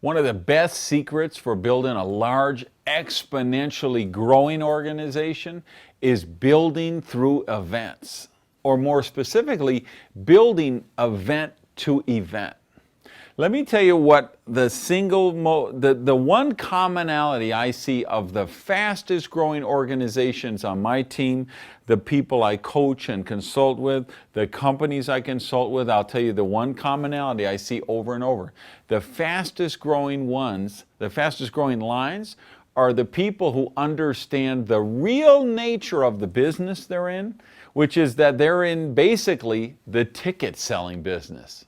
One of the best secrets for building a large, exponentially growing organization is building through events, or more specifically, building event to event. Let me tell you what the one commonality I see of the fastest growing organizations on my team, the people I coach and consult with, the companies I consult with. I'll tell you the one commonality I see over and over. The fastest growing ones, the fastest growing lines, are the people who understand the real nature of the business they're in, which is that they're in basically the ticket selling business.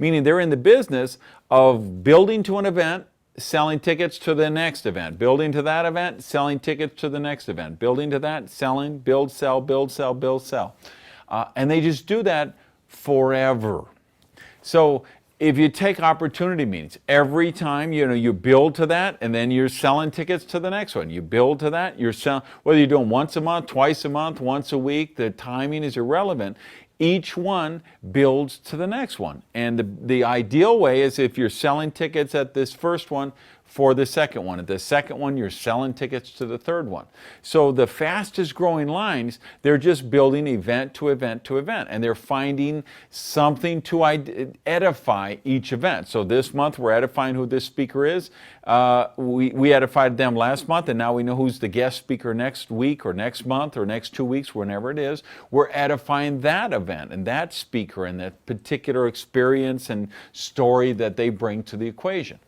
Meaning they're in the business of building to an event, selling tickets to the next event, building to that event, selling tickets to the next event, building to that, selling, build, sell, build, sell, build, sell. And they just do that forever. So if you take opportunity meetings, every time you build to that, and then you're selling tickets to the next one. You build to that, you're selling, whether you're doing once a month, twice a month, once a week, the timing is irrelevant. Each one builds to the next one. And the ideal way is if you're selling tickets at this first one for the second one. At the second one, you're selling tickets to the third one. So the fastest growing lines, they're just building event to event to event. And they're finding something to edify each event. So this month, we're edifying who this speaker is. We edified them last month, and now we know who's the guest speaker next week or next month or next 2 weeks, whenever it is. We're edifying that event and that speaker and that particular experience and story that they bring to the equation.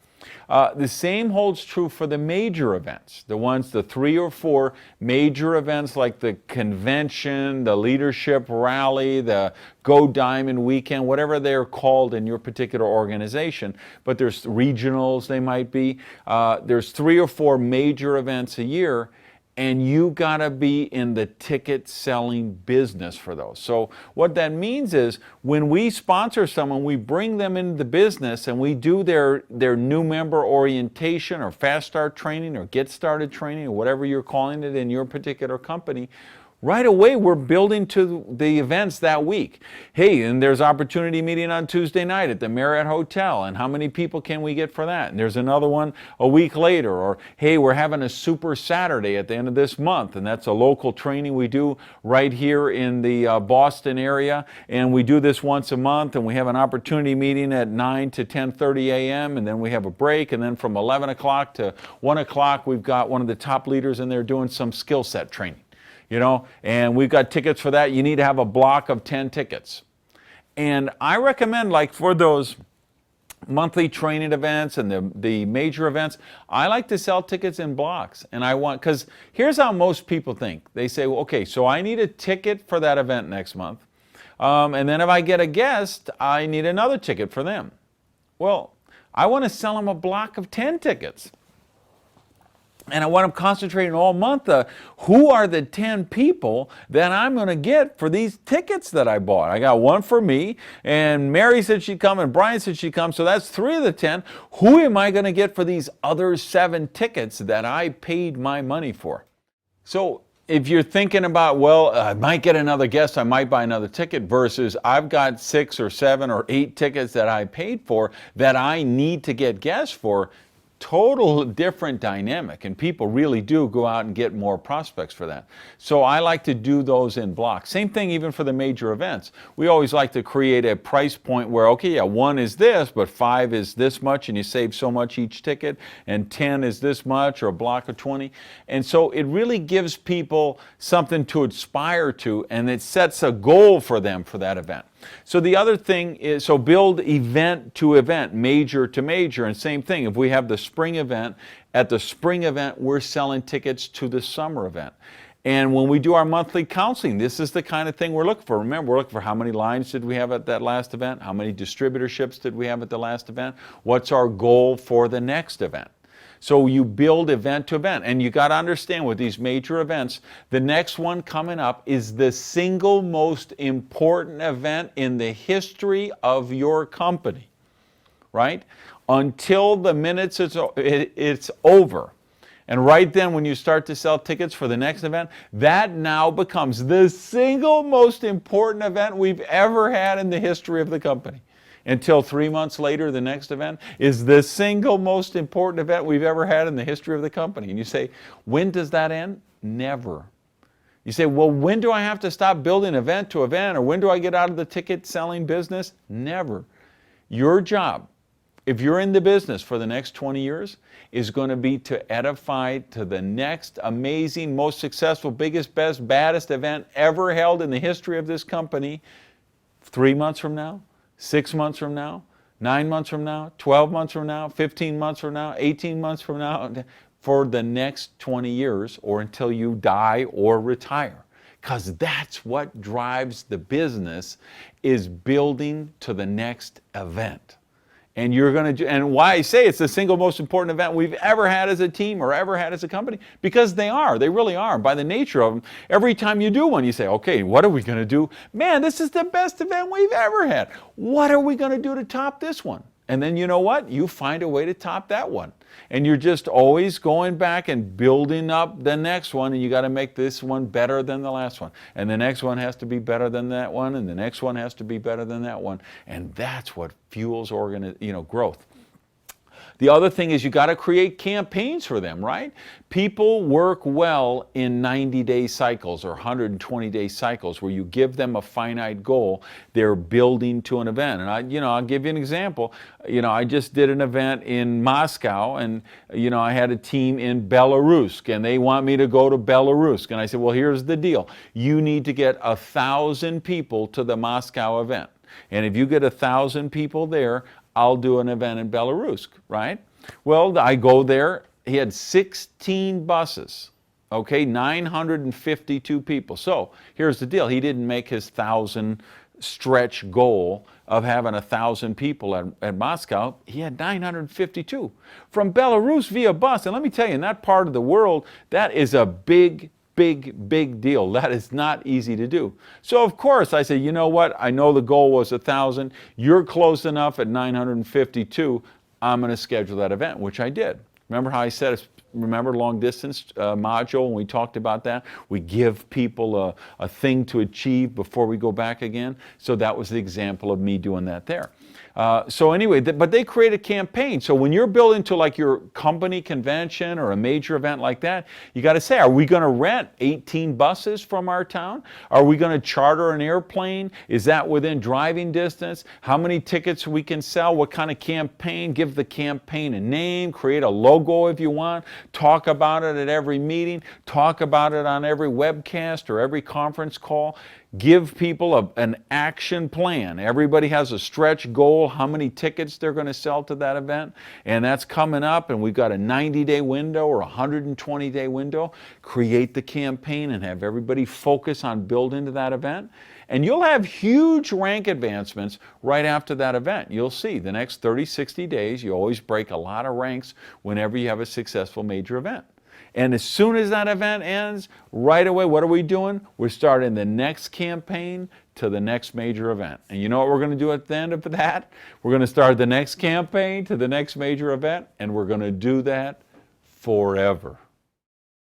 The same holds true for the major events, the 3 or 4 major events like the convention, the leadership rally, the Go Diamond weekend, whatever they're called in your particular organization. But there's regionals, they might be. There's 3 or 4 major events a year. And you gotta be in the ticket selling business for those. So what that means is when we sponsor someone, we bring them into the business and we do their new member orientation or fast start training or get started training or whatever you're calling it in your particular company. Right away, we're building to the events that week. Hey, and there's opportunity meeting on Tuesday night at the Marriott Hotel, and how many people can we get for that? And there's another one a week later, or hey, we're having a Super Saturday at the end of this month, and that's a local training we do right here in the Boston area, and we do this once a month, and we have an opportunity meeting at 9 to 10:30 a.m., and then we have a break, and then from 11 o'clock to 1 o'clock, we've got one of the top leaders in there doing some skill set training. And we've got tickets for that. You need to have a block of 10 tickets. And I recommend, like for those monthly training events and the major events, I like to sell tickets in blocks. And because here's how most people think. They say, well, okay, so I need a ticket for that event next month. And then if I get a guest, I need another ticket for them. Well, I want to sell them a block of 10 tickets. And I want them concentrating all month. Who are the 10 people that I'm going to get for these tickets that I bought? I got one for me, and Mary said she'd come, and Brian said she'd come, so that's 3 of the 10. Who am I going to get for these other 7 tickets that I paid my money for? So if you're thinking about, well, I might get another guest, I might buy another ticket, versus I've got 6 or 7 or 8 tickets that I paid for that I need to get guests for, total different dynamic, and people really do go out and get more prospects for that. So I like to do those in blocks. Same thing even for the major events. We always like to create a price point where, okay, yeah, 1 is this, but 5 is this much, and you save so much each ticket, and 10 is this much, or a block of 20. And so it really gives people something to aspire to, and it sets a goal for them for that event. So the other thing is, so build event to event, major to major, and same thing. If we have the spring event, at the spring event, we're selling tickets to the summer event. And when we do our monthly counseling, this is the kind of thing we're looking for. Remember, we're looking for how many lines did we have at that last event? How many distributorships did we have at the last event? What's our goal for the next event? So you build event to event, and you got to understand with these major events, the next one coming up is the single most important event in the history of your company, right? Until the minute it's over. And right then, when you start to sell tickets for the next event, that now becomes the single most important event we've ever had in the history of the company. until 3 months later, the next event is the single most important event we've ever had in the history of the company. And you say, when does that end? Never. You say, well, when do I have to stop building event to event, or when do I get out of the ticket selling business? Never. Your job, if you're in the business for the next 20 years, is going to be to edify to the next amazing, most successful, biggest, best, baddest event ever held in the history of this company 3 months from now, 6 months from now, 9 months from now, 12 months from now, 15 months from now, 18 months from now, for the next 20 years, or until you die or retire. Because that's what drives the business, is building to the next event. And you're going to do, and why I say it's the single most important event we've ever had as a team or ever had as a company, because they really are. By the nature of them, every time you do one, you say, okay, what are we going to do? Man, this is the best event we've ever had. What are we going to do to top this one? And then you know what? You find a way to top that one. And you're just always going back and building up the next one, and you got to make this one better than the last one. And the next one has to be better than that one, and the next one has to be better than that one. And that's what fuels growth. The other thing is you got to create campaigns for them, right? People work well in 90-day cycles or 120-day cycles where you give them a finite goal. They're building to an event. And I'll give you an example. I just did an event in Moscow, and I had a team in Belarus, and they want me to go to Belarus. And I said, well, here's the deal. You need to get 1,000 people to the Moscow event. And if you get 1,000 people there, I'll do an event in Belarus, right? Well, I go there. He had 16 buses, okay, 952 people. So here's the deal. He didn't make his 1,000 stretch goal of having 1,000 people at Moscow. He had 952 from Belarus via bus. And let me tell you, in that part of the world, that is a big deal. That is not easy to do. So of course I say, you know what? I know the goal was 1,000. You're close enough at 952. I'm going to schedule that event, which I did. Remember how I said, remember long distance module when we talked about that? We give people a thing to achieve before we go back again. So that was the example of me doing that there. So anyway, but they create a campaign. So when you're building to like your company convention or a major event like that, you got to say, are we going to rent 18 buses from our town? Are we going to charter an airplane? Is that within driving distance? How many tickets we can sell? What kind of campaign? Give the campaign a name, create a logo if you want, talk about it at every meeting, talk about it on every webcast or every conference call. Give people an action plan. Everybody has a stretch goal, how many tickets they're going to sell to that event, and that's coming up, and we've got a 90-day window or a 120-day window. Create the campaign and have everybody focus on building to that event, and you'll have huge rank advancements right after that event. You'll see the next 30, 60 days, you always break a lot of ranks whenever you have a successful major event. And as soon as that event ends, right away, what are we doing? We're starting the next campaign to the next major event. And you know what we're going to do at the end of that? We're going to start the next campaign to the next major event, and we're going to do that forever.